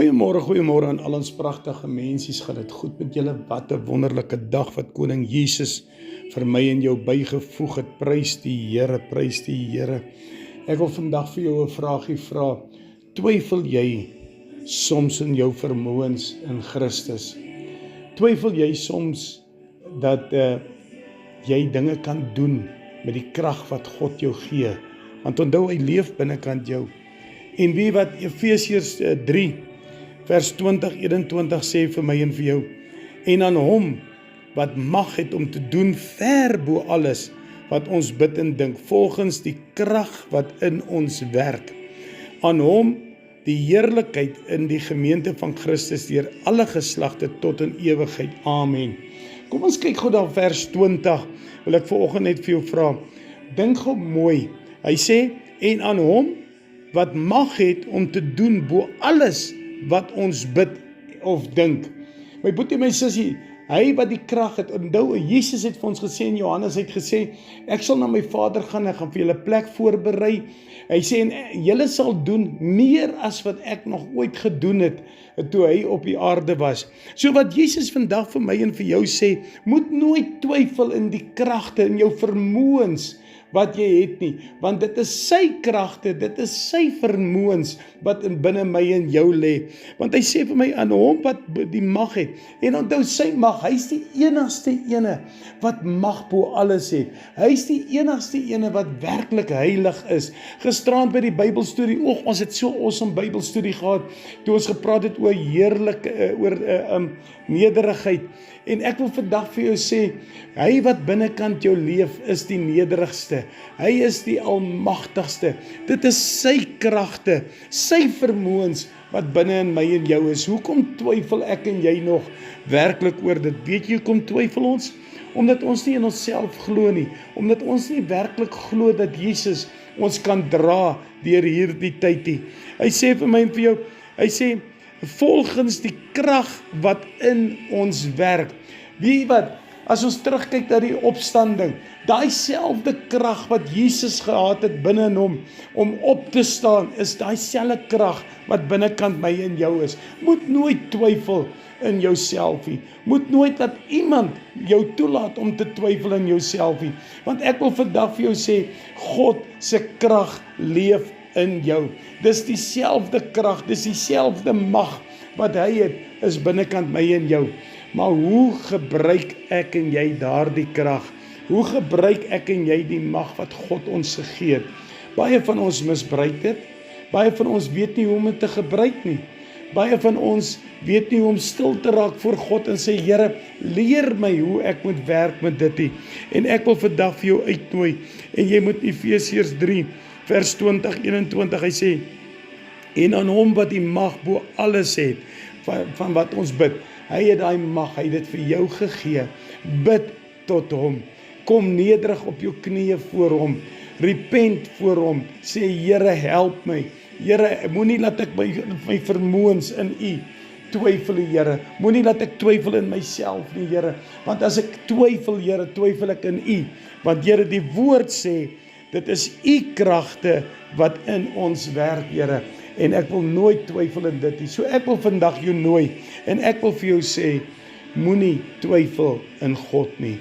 Goeiemôre aan al ons pragtige mensies, gaan dit goed met julle? Wat 'n wonderlike dag wat Koning Jesus vir my en jou bygevoeg het. Prys die Here, prys die Here. Ek wil vandag vir jou 'n vraagie vra. Twyfel jy soms in jou vermoëns in Christus? Twyfel jy soms dat jy dinge kan doen met die krag wat God jou gee? Want onthou, hy leef binnekant jou. En wie wat Efesiërs 3 vers 20-21 sê vir my en vir jou, en aan hom wat mag het om te doen ver bo alles wat ons bid en dink, volgens die krag wat in ons werk. Aan hom die heerlikheid in die gemeente van Christus deur alle geslagte tot in ewigheid. Amen. Kom ons kyk gou na vers 20, wil ek vanoggend net vir jou vra. Dink gou mooi. Hy sê, en aan hom wat mag het om te doen bo alles wat ons bid of dink. My boetie, my sussie, hy wat die krag het, onthou, Jesus het vir ons gesê in Johannes, het gesê, ek sal na my Vader gaan, ek gaan vir julle plek voorberei. Hy sê, en julle sal doen meer as wat ek nog ooit gedoen het, toe hy op die aarde was. So wat Jesus vandag vir my en vir jou sê, moet nooit twyfel in die kragte, in jou vermoëns, wat jy het nie, want dit is sy kragte, dit is sy vermoëns wat in binne my en jou lê. Want hy sê vir my, aan hom wat die mag het, en onthou sy mag, hy is die enigste ene wat mag bo alles het. Hy is die enigste ene wat werklik heilig is. Gisterand by die Bybelstudie, ons het so awesome Bybelstudie gehad, toe ons gepraat het oor nederigheid. En ek wil vandag vir jou sê, hy wat binnekant jou leef is die nederigste. Hy is die almagtigste. Dit is sy kragte, sy vermoëns wat binne in my en jou is. Hoekom twyfel ek en jy nog werklik oor dit? Weet jy hoekom twyfel ons? Omdat ons nie in onsself glo nie. Omdat ons nie werklik glo dat Jesus ons kan dra deur hierdie tyd nie. Hy sê vir my en vir jou, hy sê, volgens die krag wat in ons werk. Wie wat, as ons terugkyk na die opstanding, daai selfde krag wat Jesus gehad het binne in hom, om op te staan, is daai selfde krag wat binnekant my en jou is. Moet nooit twyfel in jouself nie. Moet nooit dat iemand jou toelaat om te twyfel in jouself nie. Want ek wil vandag vir jou sê, God se krag leef in jou. Dis dieselfde krag, dis dieselfde mag wat hy het, is binnekant my en jou. Maar hoe gebruik ek en jy daardie krag? Hoe gebruik ek en jy die mag wat God ons gegee het? Baie van ons misbruik dit. Baie van ons weet nie hoe om dit te gebruik nie. Baie van ons weet nie hoe om stil te raak voor God en sê, Here, leer my hoe ek moet werk met dit nie. En ek wil vandag vir jou uitnooi, en jy moet Efesiërs 3 vers 20-21, hy sê, en aan hom wat die mag bo alles het, van wat ons bid, hy het daai mag, hy het dit vir jou gegee, bid tot hom, kom nederig op jou knieë voor hom, repent voor hom, sê, Here, help my, Here, moenie laat ek my vermoëns in u twyfel, Here, moenie laat ek twyfel in myself nie, Here, want as ek twyfel, Here, twyfel ek in u, want Here, die woord sê, dit is u kragte wat in ons werk, Here, en ek wil nooit twyfel in dit nie. So ek wil vandag jou nooi, en ek wil vir jou sê, moenie twyfel in God nie.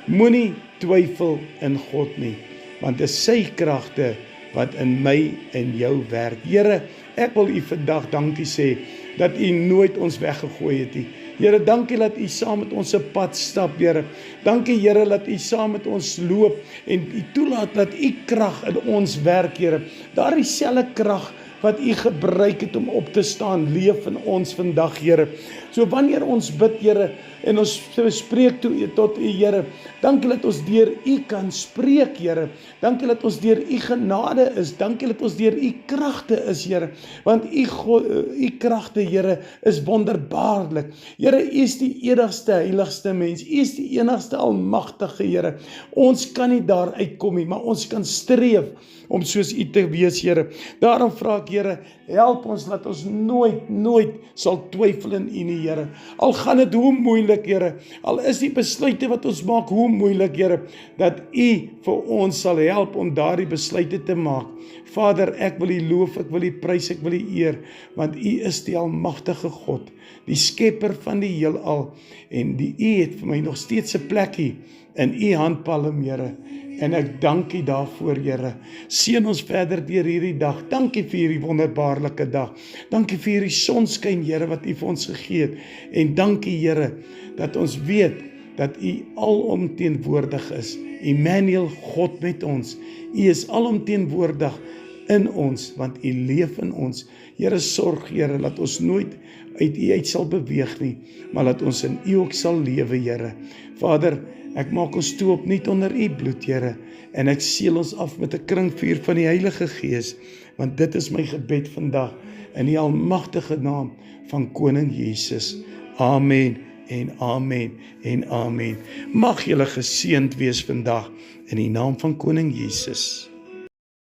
Moenie twyfel in God nie, want dit is sy kragte wat in my en jou werk. Here, ek wil u vandag dankie sê, dat u nooit ons weggegooi het nie. Here, dankie dat u saam met ons 'n pad stap, Here. Dankie, Here, dat u saam met ons loop, en u toelaat dat u krag in ons werk, Here. Daardie selfde krag wat u gebruik het om op te staan, leef in ons vandag, Here. So wanneer ons bid, Here, en ons spreek tot u, Here, dankie dat ons deur u kan spreek, Here. Dankie dat ons deur u genade is. Dankie dat ons deur u kragte is, Here. Want u kragte, Here, is wonderbaarlik. Here, u is die enigste heiligste mens. U is die enigste almagtige, Here. Ons kan nie daar uitkom nie, maar ons kan streef om soos u te wees, Here. Daarom vra ek, Here, help ons dat ons nooit sal twyfel in U nie, Here. Al gaan dit hoe moeilik, Here, al is die besluite wat ons maak hoe moeilik, Here, dat U vir ons sal help om daardie besluite te maak. Vader, ek wil U loof, ek wil U prys, ek wil U eer, want U is die almagtige God, die skepper van die heelal, en U het vir my nog steeds 'n plekkie in U handpalm, Here, en ek dank U daarvoor, Here. Seën ons verder deur hierdie dag. Dankie vir hierdie wonderbaarlike dag. Dankie vir hierdie sonskyn, Here, wat U vir ons gegee het, en dankie, Here, dat ons weet dat U alomteenwoordig is. Immanuel, God met ons. U is alomteenwoordig in ons, want U leef in ons. Here, sorg, Here, dat ons nooit uit U uit sal beweeg nie, maar dat ons in U ook sal lewe, Here. Vader, ek maak ons toe opnuut onder U bloed, Here, en ek seël ons af met 'n kringvuur van die Heilige Gees, want dit is my gebed vandag, in die almagtige naam van Koning Jesus. Amen en amen en amen. Mag julle geseënd wees vandag, in die naam van Koning Jesus.